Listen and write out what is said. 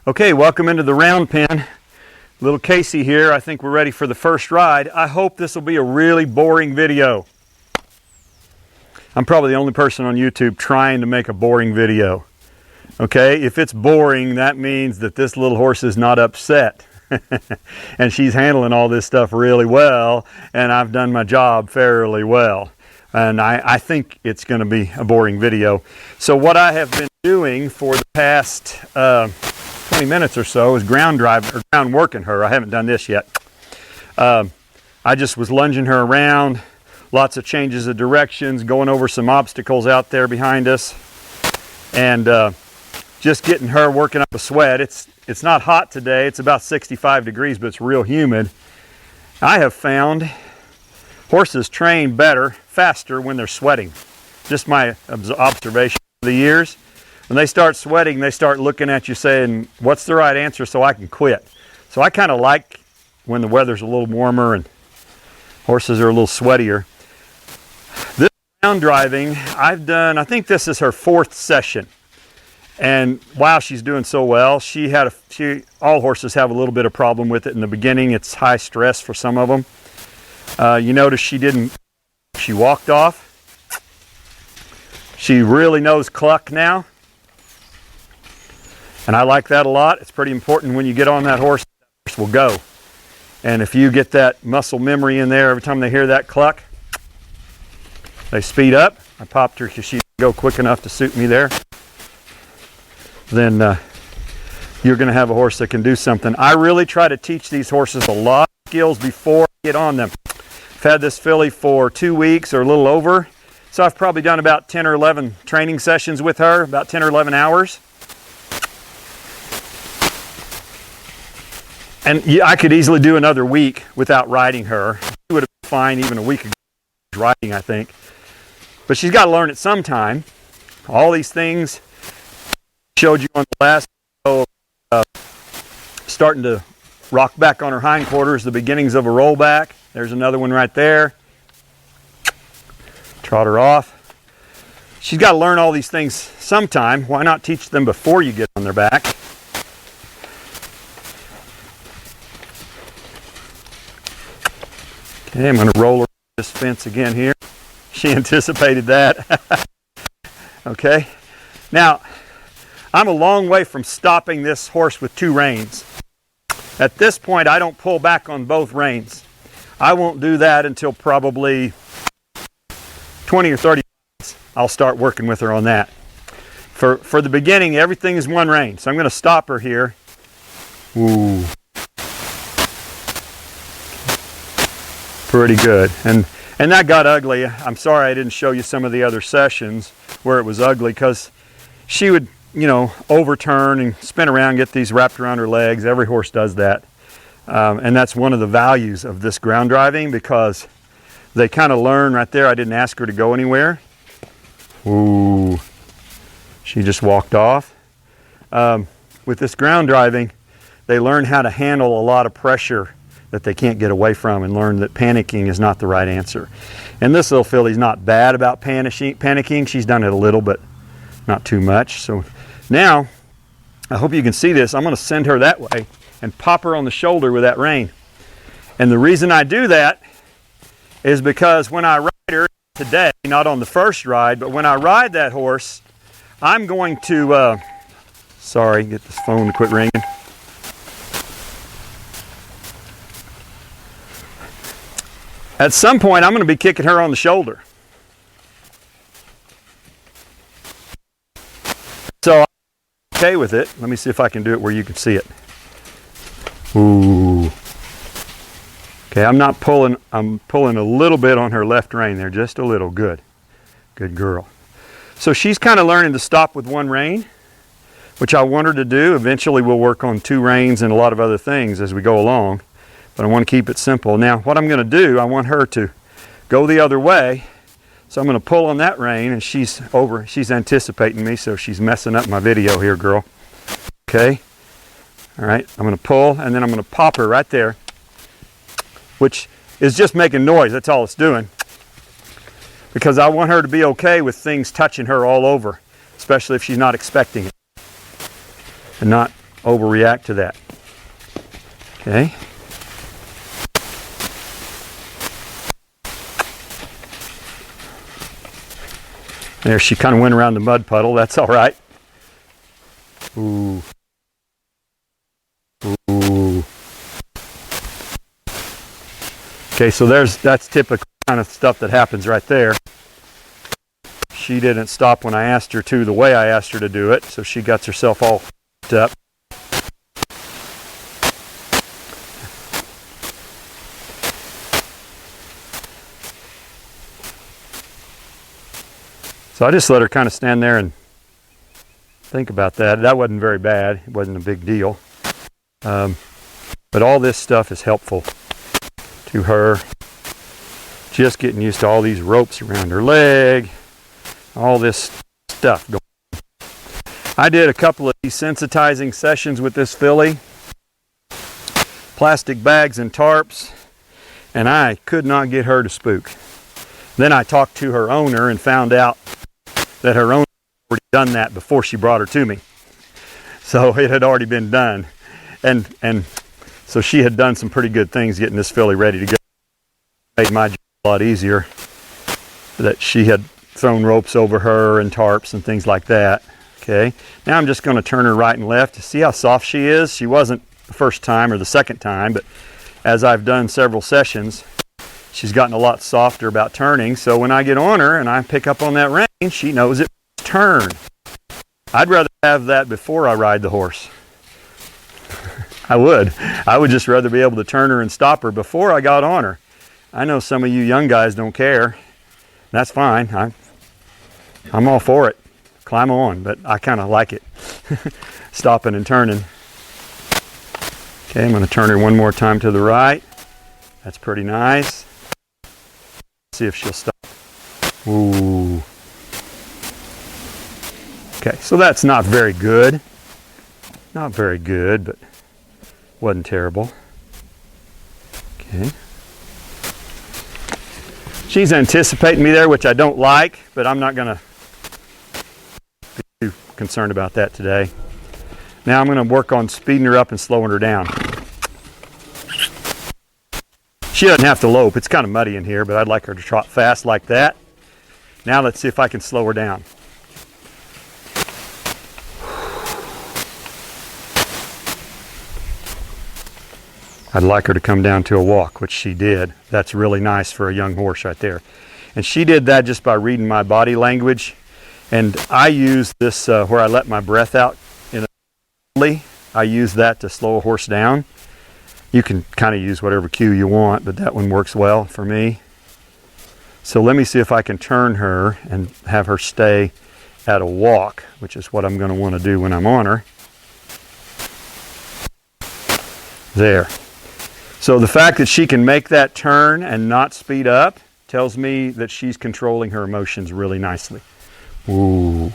Okay, welcome into the round pen. Little Casey here. I think we're ready for the first ride. I hope this will be a really boring video. I'm probably the only person on YouTube trying to make a boring video. Okay, if it's boring, that means that this little horse is not upset. And she's handling all this stuff really well, and I've done my job fairly well. And I think it's going to be a boring video. So what I have been doing for the past 20 minutes or so is ground working her. I haven't done this yet. I just was lunging her around, lots of changes of directions, going over some obstacles out there behind us, and just getting her working up a sweat. It's not hot today. It's about 65 degrees, but it's real humid. I have found horses train better, faster when they're sweating. Just my observation over the years. When they start sweating, they start looking at you saying, what's the right answer so I can quit? So I kind of like when the weather's a little warmer and horses are a little sweatier. This ground driving, I think this is her 4th session. And wow, she's doing so well. All horses have a little bit of problem with it in the beginning. It's high stress for some of them. You notice she walked off. She really knows cluck now. And I like that a lot. It's pretty important when you get on that horse will go. And if you get that muscle memory in there, every time they hear that cluck, they speed up. I popped her because she didn't go quick enough to suit me there. Then you're going to have a horse that can do something. I really try to teach these horses a lot of skills before I get on them. I've had this filly for 2 weeks or a little over. So I've probably done about 10 or 11 training sessions with her, about 10 or 11 hours. And yeah, I could easily do another week without riding her. She would have been fine even a week ago riding, I think. But she's got to learn it sometime. All these things I showed you on the last video, starting to rock back on her hindquarters, the beginnings of a rollback. There's another one right there. Trot her off. She's got to learn all these things sometime. Why not teach them before you get on their back? Okay, I'm going to roll her this fence again here. She anticipated that. Okay. Now, I'm a long way from stopping this horse with 2 reins. At this point, I don't pull back on both reins. I won't do that until probably 20 or 30 minutes. I'll start working with her on that. For the beginning, everything is 1 rein. So I'm going to stop her here. Ooh. Pretty good. And that got ugly. I'm sorry I didn't show you some of the other sessions where it was ugly, because she would, overturn and spin around, get these wrapped around her legs. Every horse does that. And that's one of the values of this ground driving, because they kind of learn right there. I didn't ask her to go anywhere. Ooh. She just walked off. With this ground driving, they learn how to handle a lot of pressure that they can't get away from, and learn that panicking is not the right answer. And this little filly's not bad about panicking. She's done it a little, but not too much. So now, I hope you can see this. I'm going to send her that way and pop her on the shoulder with that rein. And the reason I do that is because when I ride her today, not on the first ride, but when I ride that horse, I'm going to, sorry, get this phone to quit ringing. At some point, I'm going to be kicking her on the shoulder. So I'm okay with it. Let me see if I can do it where you can see it. Ooh. Okay, I'm pulling a little bit on her left rein there, just a little. Good. Good girl. So she's kind of learning to stop with 1 rein, which I want her to do. Eventually we'll work on 2 reins and a lot of other things as we go along. But I want to keep it simple. Now, what I'm going to do, I want her to go the other way. So I'm going to pull on that rein, and she's anticipating me, so she's messing up my video here, girl. Okay. All right. I'm going to pull, and then I'm going to pop her right there, which is just making noise. That's all it's doing. Because I want her to be okay with things touching her all over, especially if she's not expecting it. And not overreact to that. Okay. There, she kind of went around the mud puddle. That's all right. Ooh. Ooh. Okay, so that's typical kind of stuff that happens right there. She didn't stop when I asked her to the way I asked her to do it, so she got herself all f***ed up. So I just let her kind of stand there and think about that. That wasn't very bad. It wasn't a big deal. But all this stuff is helpful to her. Just getting used to all these ropes around her leg. All this stuff going on. I did a couple of desensitizing sessions with this filly. Plastic bags and tarps. And I could not get her to spook. Then I talked to her owner and found out that her owner had already done that before she brought her to me. So it had already been done. And so she had done some pretty good things getting this filly ready to go. Made my job a lot easier. That she had thrown ropes over her and tarps and things like that. Okay. Now I'm just going to turn her right and left to see how soft she is. She wasn't the first time or the second time, but as I've done several sessions, she's gotten a lot softer about turning. So when I get on her and I pick up on that rein, she knows it's turn. I'd rather have that before I ride the horse. I would just rather be able to turn her and stop her before I got on her. I know some of you young guys don't care. That's fine. I'm all for it. Climb on, but I kind of like it. Stopping and turning. Okay, I'm going to turn her one more time to the right. That's pretty nice. See if she'll stop. Ooh. Okay, so that's not very good. Not very good, but wasn't terrible. Okay. She's anticipating me there, which I don't like, but I'm not going to be too concerned about that today. Now I'm going to work on speeding her up and slowing her down. She doesn't have to lope. It's kind of muddy in here, but I'd like her to trot fast like that. Now let's see if I can slow her down. I'd like her to come down to a walk, which she did. That's really nice for a young horse right there. And she did that just by reading my body language. And I use this where I let my breath out in a I use that to slow a horse down. You can kind of use whatever cue you want, but that one works well for me. So let me see if I can turn her and have her stay at a walk, which is what I'm going to want to do when I'm on her. There. So the fact that she can make that turn and not speed up tells me that she's controlling her emotions really nicely. Ooh.